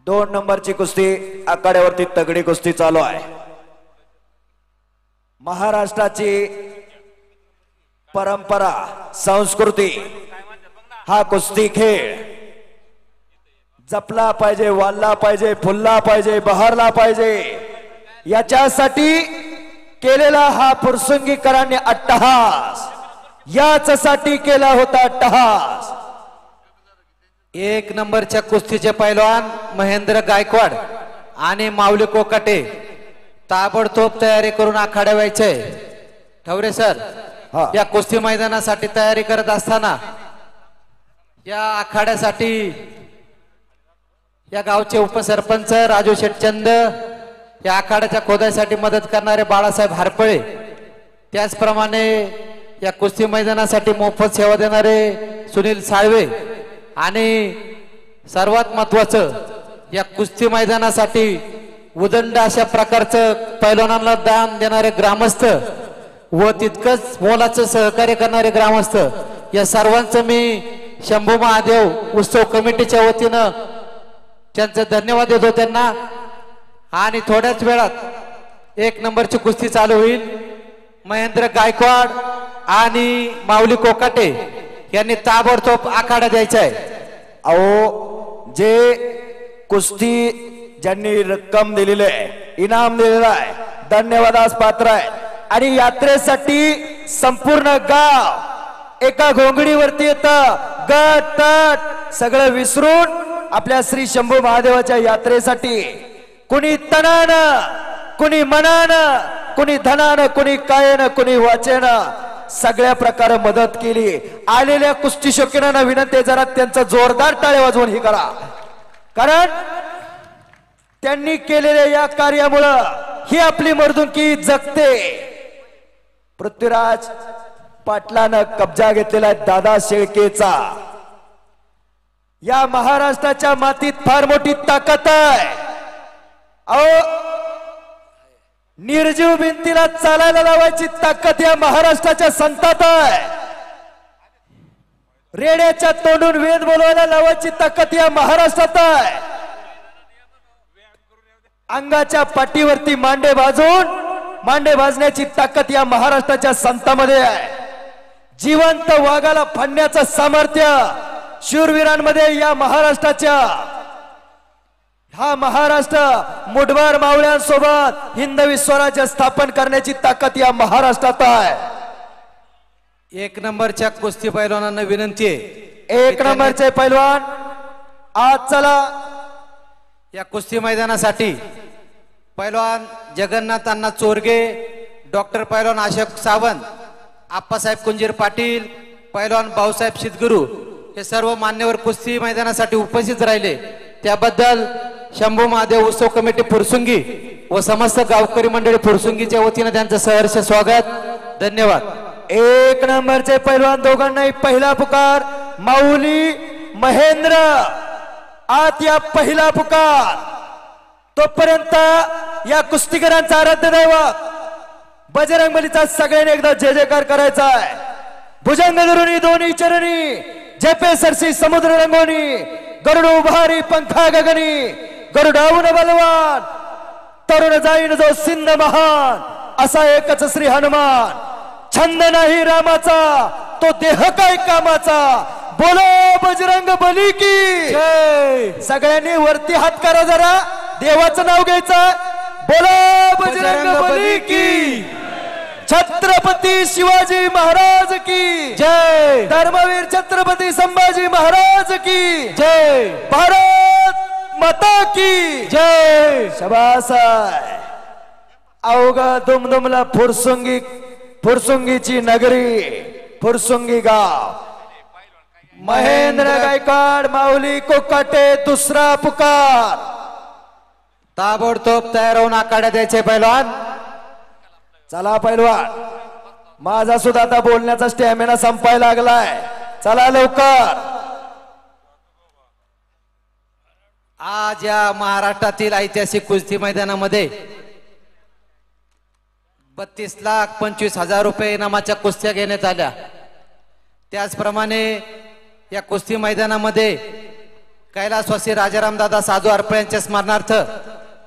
2 नंबरची कुस्ती आखाड्यावरती तगडी कुस्ती चालू आहे। महाराष्ट्राची परंपरा संस्कृती हा कुस्ती खेळ जपला पाहिजे, वाढला पाहिजे, फुलला पाहिजे, बहरला पाहिजे, याच्यासाठी केलेला हा फुरसुंगीकरांनी अट्टहास, याचसाठी केला होता अट्टहास। 1 नंबरच्या कुस्तीचे पैलवान महेंद्र गायकवाड आणि माऊली कोकाटे ताबडतोब तयारी करून आखाड्या व्हायचे। ठवरे सर, या कुस्ती मैदानासाठी तयारी करत असताना या आखाड्यासाठी या गावचे उपसरपंच राजू शेटचंद, या आखाड्याच्या खोदाईसाठी मदत करणारे बाळासाहेब हारपळे, त्याचप्रमाणे या कुस्ती मैदानासाठी मोफत सेवा देणारे सुनील साळवे आणि सर्वात महत्त्वाचं या कुस्ती मैदानासाठी उदंड अशा प्रकारचं पैलवानांना दान देणारे ग्रामस्थ व तितकंच मोलाचं सहकार्य करणारे ग्रामस्थ, या सर्वांचं मी शंभू महादेव उत्सव कमिटीच्या वतीनं त्यांचं धन्यवाद देतो त्यांना। आणि थोड्याच वेळात 1 नंबरची कुस्ती चालू होईल। महेंद्र गायकवाड आणि माऊली कोकाटे यांनी ताबडतोब आखाडा द्यायचा आहे। अहो, जे कुस्ती ज्यांनी रक्कम दिलेली आहे, इनाम दिलेला आहे, धन्यवादास पात्र आहे। आणि यात्रेसाठी संपूर्ण गाव एका घोंगडीवरती येतं, गट तट सगळं विसरून आपल्या श्री शंभू महादेवाच्या यात्रेसाठी कुणी तनानं, कुणी मनानं, कुणी धनानं, कुणी कायेनं, कुणी वाचेनं सगळ्या प्रकारे मदत केली। आलेल्या कुस्ती शौकीनांना विनंती आहे, जरा त्यांचा जोरदार टाळ्या वाजवून ही करा, कारण त्यांनी केलेल्या या कार्यामुळं ही आपली मर्दुकी जगते। पृथ्वीराज पाटलानं कब्जा घेतलेला आहे दादा शेळकेचा। या महाराष्ट्राच्या मातीत फार मोठी ताकद आहे। अहो, निर्जीव भिंतीला चालायला लावायची ताकद या महाराष्ट्राच्या संतात आहे। रेड्याच्या तोंडून वेद बोलवायला लावायची ताकद या महाराष्ट्रात आहे। अंगाच्या पाठीवरती मांडे भाजण्याची ताकद या महाराष्ट्राच्या संतांमध्ये आहे। जिवंत वाघाला फाडण्याचं सामर्थ्य शूरवीरांमध्ये या महाराष्ट्राच्या, हा महाराष्ट्र मुठभर मावळ्यांसोबत हिंदवी स्वराज्य स्थापन करण्याची ताकद या महाराष्ट्रात आहे। 1 नंबरच्या कुस्ती पैलवानांना विनंती आहे, 1 नंबरचे पैलवान आज चला। या कुस्ती मैदानासाठी पैलवान जगन्नाथ अण्णा चोरगे, डॉक्टर पैलवान अशोक सावंत, आप्पासाहेब कुंजीर पाटील, पैलवान भाऊसाहेब शितगुरू हे सर्व मान्यवर कुस्ती मैदानासाठी उपस्थित राहिले, त्याबद्दल शंभू महादेव उत्सव कमिटी फुरसुंगी व समस्त गावकरी मंडळी फुरसुंगीच्या वतीने त्यांचं सहर्ष स्वागत, धन्यवाद। 1 नंबरचे पैलवान दोघांनाही पहिला पुकार, माऊली महेंद्र आत या पहिला पुकार। तोपर्यंत या कुस्तीकरांचा आराध्य दैवत बजरंगबलीचा सगळ्यांनी एकदा जय जयकार करायचा आहे। भुजंग धरुणी दोन्ही चरणी, झेपे सरसी समुद्र रंगोनी, गरुड उभारी पंखा गगनी, गरुडाऊन बलवान, तरुण जाईन जो सिंध महान, असा एकच श्री हनुमान। छंद नाही रामाचा, तो देह काय कामाचा, बोलो बजरंग बली की जय। सगळ्यांनी वरती हात करा, जरा देवाचं नाव घ्यायचं, बोलो बजरंग बली की। छत्रपती शिवाजी महाराज की जय, धर्मवीर छत्रपती संभाजी महाराज की जय, भारत माता की जय। शाबास। अवघा दुमदुमला फुरसुंगीची नगरी, फुरसुंगी गाव। महेंद्र गायकवाड, माऊली कोकाटे दुसरा पुकार। ताबडतोब तयार होऊन आखाड्या द्यायचे पैलवान। चला पैलवान, माझा सुद्धा आता बोलण्याचा स्टॅमिना संपायला लागलाय, चला लवकर। आज या महाराष्ट्रातील ऐतिहासिक कुस्ती मैदानामध्ये 32,25,000 रुपये इनामाच्या कुस्त्या घेण्यात आल्या। त्याचप्रमाणे या कुस्ती मैदानामध्ये कैलासवासी राजारामदादा साधू आरपळे यांच्या स्मरणार्थ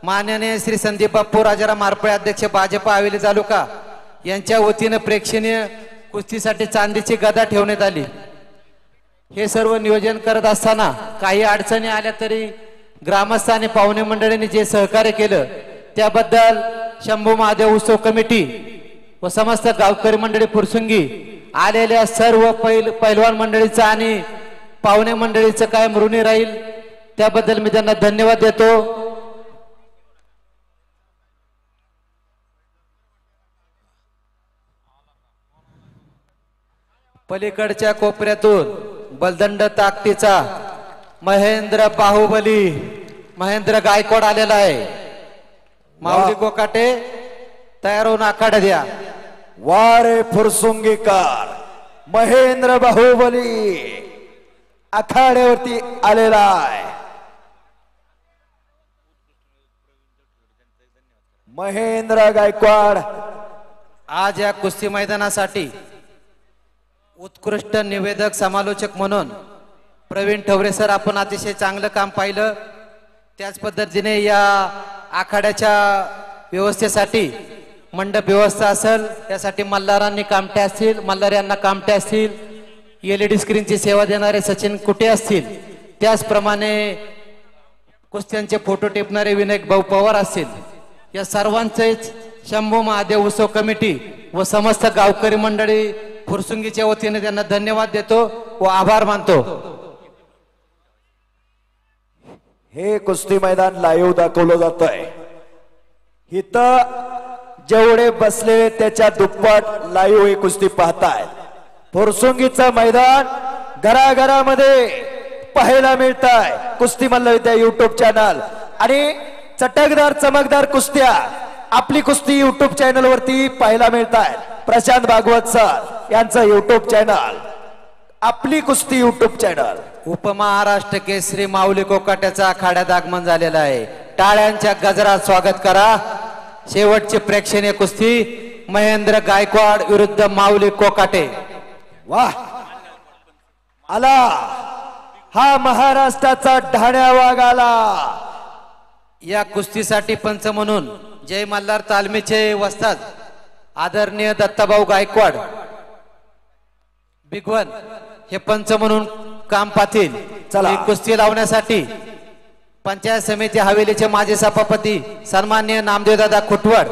माननीय श्री संदीप बाप्पू राजाराम आरपळे अध्यक्ष भाजप हवेली तालुका यांच्या वतीनं प्रेक्षणीय कुस्तीसाठी चांदीची गदा ठेवण्यात आली। हे सर्व नियोजन करत असताना काही अडचणी आल्या तरी ग्रामस्थ आणि पाहुणे मंडळींनी जे सहकार्य केलं त्याबद्दल शंभू महादेव उत्सव कमिटी व समस्त गावकरी मंडळी फुरसुंगी आलेल्या सर्व पैलवान मंडळीचं आणि पाहुणे मंडळीचं कायम ऋणी राहील, त्याबद्दल मी त्यांना धन्यवाद देतो। पलीकडच्या कोपऱ्यातून बलदंड ताकदीचा महेंद्र बाहुबली महेंद्र गायकवाड आलेला आहे। माऊली कोकाटे तयार होऊन आखाडा द्या। वारे फुरसुंगीकर महेंद्र बाहुबली आखाड्यावरती आलेला आहे। महेंद्र गायकवाड आज या कुस्ती मैदानासाठी उत्कृष्ट निवेदक समालोचक म्हणून प्रवीण ठवरे सर आपण अतिशय चांगलं काम पाहिलं। त्याच पद्धतीने या आखाड्याच्या व्यवस्थेसाठी मंडप व्यवस्था असेल त्यासाठी मल्हारांनी कामटे असतील, मल्हार यांना कामटे असतील, LED स्क्रीनची सेवा देणारे सचिन कुटे असतील, त्याचप्रमाणे कुस्त्यांचे फोटो टिपणारे विनायक भाऊ पवार असतील, या सर्वांचेच शंभू महादेव उत्सव कमिटी व समस्त गावकरी मंडळी फुरसुंगीच्या वतीने त्यांना धन्यवाद देतो व आभार मानतो। हे कुस्ती मैदान लाईव्ह दाखवलं जात आहे। इथं जेवढे बसले त्याच्या दुप्पट लाईव्ह ही कुस्ती पाहतायत। फुरसुंगीचं मैदान घराघरामध्ये पाहायला मिळत आहे। कुस्ती मल्लविद्या युट्यूब चॅनल आणि चटकदार चमकदार कुस्त्या आपली कुस्ती युट्यूब चॅनल वरती पाहायला मिळत आहेत। प्रशांत भागवत सर यांचं युट्यूब चॅनल आपली कुस्ती युट्यूब चॅनल। उपमहाराष्ट्र केसरी माऊली कोकाट्याचा आखाड्यात आगमन झालेला आहे। टाळ्यांच्या गजरात स्वागत करा। शेवटची प्रेक्षणीय कुस्ती महेंद्र गायकवाड विरुद्ध माऊली कोकाटे। वाह आला हा महाराष्ट्राचा ढाण्या वाघ आला। या कुस्तीसाठी पंच म्हणून जय मल्हार तालमीचे वस्ताद आदरणीय दत्ताभाऊ गायकवाड बिगवन हे पंच म्हणून काम पाहतील। ही कुस्ती लावण्यासाठी पंचायत समिती हवेलीचे माजी सभापती सन्माननीय नामदेवदादा खुटवड,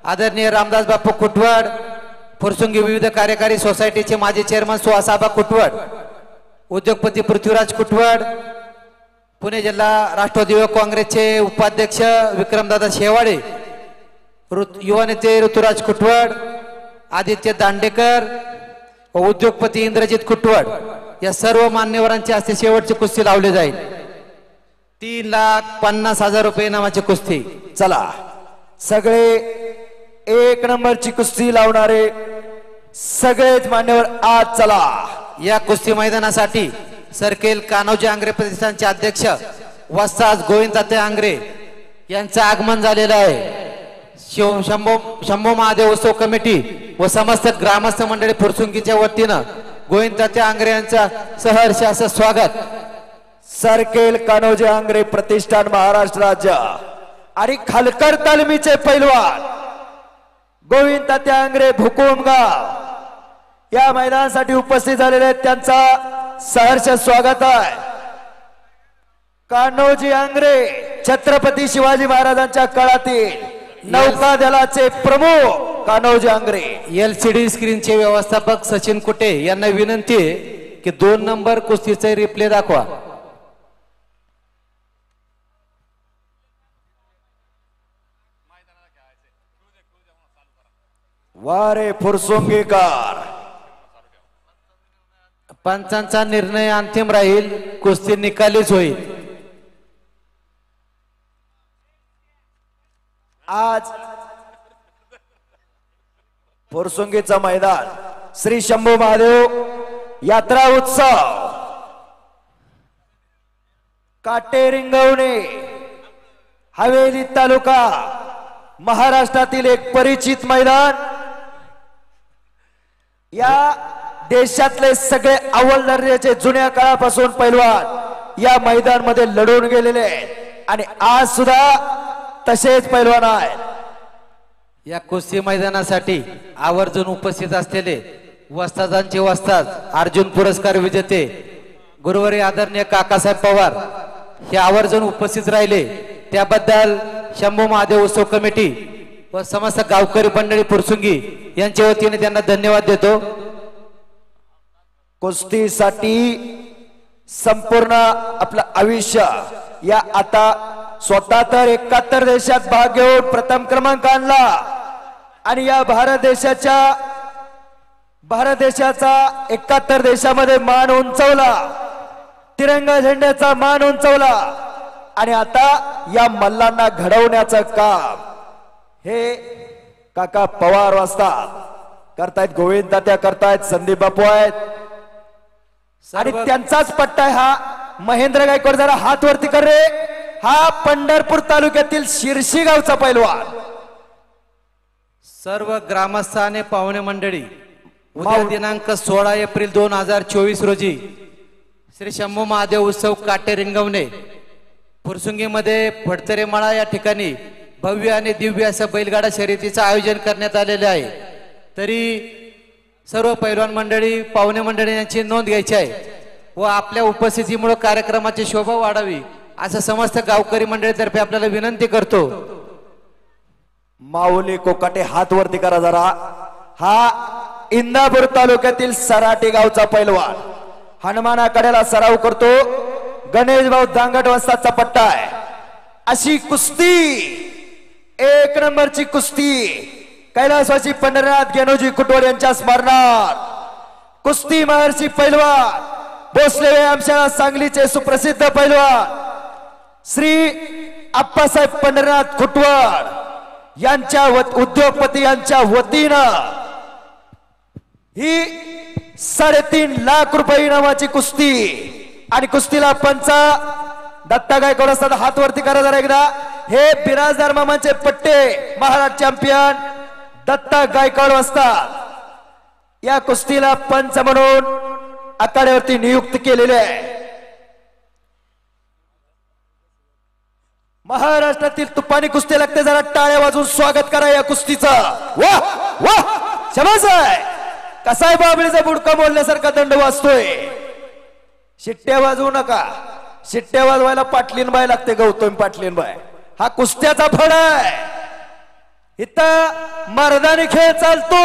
आदरणीय रामदास बापू खुटवड, फुरसुंगी विविध कार्यकारी सोसायटीचे माजी चेअरमन सुहासाबा खुटवड, उद्योगपती पृथ्वीराज खुटवड, पुणे जिल्हा राष्ट्रवादी युवक काँग्रेसचे उपाध्यक्ष विक्रमदादा शेवाळे, युवा नेते ऋतुराज खुटवड, आदित्य दांडेकर व उद्योगपती इंद्रजित खुटवड या सर्व मान्यवरांची हस्ते शेवटची कुस्ती लावली जाईल। 3,50,000 रुपये नावाची कुस्ती। चला सगळे एक नंबरची कुस्ती लावणारे सगळेच मान्यवर आज चला। या कुस्ती मैदानासाठी सर्केल कान्होजी आंग्रे प्रतिष्ठानचे अध्यक्ष वस्ताद गोविंद तात्या आंग्रे यांचं आगमन झालेलं आहे। शंभू महादेव उत्सव कमिटी व समस्त ग्रामस्थ मंडळी फुरसुंगीच्या वतीनं गोविंद तात्या आंग्रे यांचा सहर्ष असं स्वागत। सर्केल कान्होजी आंग्रे प्रतिष्ठान महाराष्ट्र राज्य आणि खालकर तालमीचे पैलवान गोविंद तात्या आंग्रे भुकुमगाव या मैदानासाठी उपस्थित झालेले आहेत, त्यांचा सहर्ष स्वागत आहे। कान्होजी आंग्रे छत्रपती शिवाजी महाराजांच्या काळातील नौका दलाचे प्रमुख कान्होजी आंग्रे। LCD स्क्रीनचे व्यवस्थापक सचिन कुटे यांना विनंती आहे की 2 नंबर कुस्तीचे रिप्ले दाखवा। वारे फुरसुंगीकर पंचांचा निर्णय अंतिम राहील, कुस्ती निकालीच होईल। आज फुरसुंगीचं मैदान श्री शंभू महादेव यात्रा उत्सव काटे रिंगवणे हवेली तालुका महाराष्ट्रातील एक परिचित मैदान। या देशातले सगळे अव्वल दर्जाचे जुन्या काळापासून पैलवान या मैदानामध्ये लढून गेलेले आहेत आणि आज सुद्धा तसेच पैलवान आहेत. या कुस्ती मैदानासाठी आवर्जून उपस्थित असलेले वस्तादांचे वस्ताद अर्जुन पुरस्कार विजेते गुरुवारी आदरणीय काकासाहेब पवार हे आवर्जून उपस्थित राहिले, त्याबद्दल शंभू महादेव उत्सव कमिटी व समस्त गावकरी मंडळी पुरसुंगी यांच्या वतीने त्यांना धन्यवाद देतो. कुस्तीसाठी संपूर्ण आपलं आयुष्य या आता स्वतः तर 71 देशात भाग घेऊन प्रथम क्रमांक आणला आणि या भारत देशाचा 71 देशामध्ये मान उंचवला, तिरंगा झेंड्याचा मान उंचवला आणि आता या मल्लांना घडवण्याचं काम हे काका पवार वाजतात करतायत, गोविंद तात्या करतायत, संदीप बापू आहेत आणि त्यांचाच पट्टा आहे हा. महेंद्र गायकवाड जरा हात वरती कर रे. हा पंढरपूर तालुक्यातील शिरशी गावचा पैलवान. सर्व ग्रामस्थ आणि पाहुणे मंडळी, उद्या दिनांक 16 एप्रिल 2024 रोजी श्री शंभू महादेव उत्सव काटे रिंगवणे फुरसुंगीमध्ये फडतरे मळा या ठिकाणी भव्य आणि दिव्य असं बैलगाडा शर्यतीचं आयोजन करण्यात आलेले आहे. तरी सर्व पैलवान मंडळी, पाहुणे मंडळी यांची नोंद घ्यायची आहे व आपल्या उपस्थितीमुळे कार्यक्रमाची शोभा वाढावी असं समस्त गावकरी मंडळीतर्फे आपल्याला विनंती करतो. माऊली कोकाटे हात वरती करा जरा. हा इंदापूर तालुक्यातील सराटी गावचा पैलवान हनुमानाकडेला सराव करतो. गणेश भाऊ दांगट वस्ताचा पट्टा आहे. अशी कुस्ती, एक नंबरची कुस्ती कैलासवासी पंढरनाथ गेनोजी कुटवड यांच्या स्मरणात कुस्ती महर्षी पैलवान भोसले व्यायामशाळा सांगलीचे सुप्रसिद्ध पैलवान श्री आप्पासाहेब पंढरनाथ कुटवड यांच्या उद्योगपती यांच्या वतीनं ही 3.5 लाख रुपये इनामाची कुस्ती आणि कुस्तीला पंचा दत्ता गायकवाड असतात. हात वरती करा जरा एकदा. हे बिराजदार मामांचे पट्टे महाराष्ट्र चॅम्पियन दत्ता गायकवाड असतात. या कुस्तीला पंच म्हणून आखाड्यावरती नियुक्त केलेले आहे. महाराष्ट्रातील तुपानी कुस्ती लागते, जरा टाळ्या वाजून स्वागत करा या कुस्तीचं. वाह वाह, शबास आहे. कसाय बाबळीचा बुडका मोडल्यासारखा दंड वाजतोय. शिट्ट्या वाजवू नका, शिट्ट्या वाजवायला पाटलीनबाई लागते, गौतम पाटलीनबाई. हा कुस्त्याचा फळ आहे. इथं मर्दानी खेळ चालतो.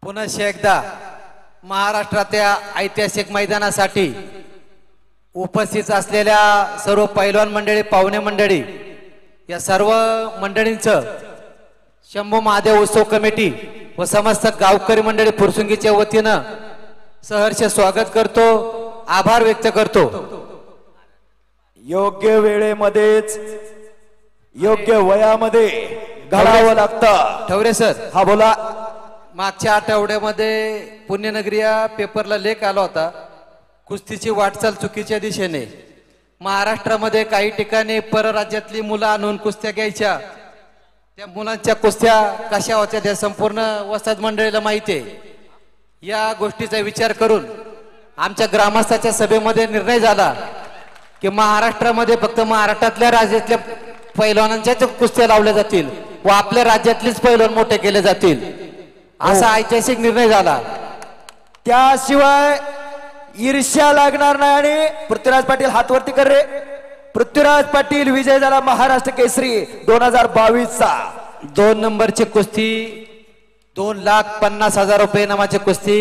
पुन्हा एकदा महाराष्ट्राच्या ऐतिहासिक मैदानासाठी उपस्थित असलेल्या सर्व पैलवान मंडळी, पाहुणे मंडळी या सर्व मंडळींचं शंभू महादेव उत्सव कमिटी व समस्त गावकरी मंडळी फुरसुंगीच्या वतीनं सहर्ष स्वागत करतो, आभार व्यक्त करतो. योग्य वेळेमध्येच योग्य वयामध्ये घडावं लागतं. ठवरे सर, हा बोला. मागच्या आठवड्यामध्ये पुण्यनगरी या पेपरला लेख आला होता, कुस्तीची वाटचाल चुकीच्या दिशेने. महाराष्ट्रामध्ये काही ठिकाणी परराज्यातली मुलं आणून कुस्त्या घ्यायच्या, त्या मुलांच्या कुस्त्या कशा होत्या त्या संपूर्ण वस्ताद मंडळीला माहिती आहे. या गोष्टीचा विचार करून आमच्या ग्रामस्थाच्या सभेमध्ये निर्णय झाला की महाराष्ट्रामध्ये फक्त महाराष्ट्रातल्या राज्यातल्या पैलवानांच्याच कुस्त्या लावल्या जातील व आपल्या राज्यातलेच पैलवान मोठे केले जातील, असा ऐतिहासिक निर्णय झाला. त्याशिवाय ईर्ष्या लागणार नाही. आणि पृथ्वीराज पाटील हात वरती कर रे. पृथ्वीराज पाटील विजय झाला महाराष्ट्र केसरी 2022चा. 2 नंबरची कुस्ती 2,50,000 रुपये नामाची कुस्ती.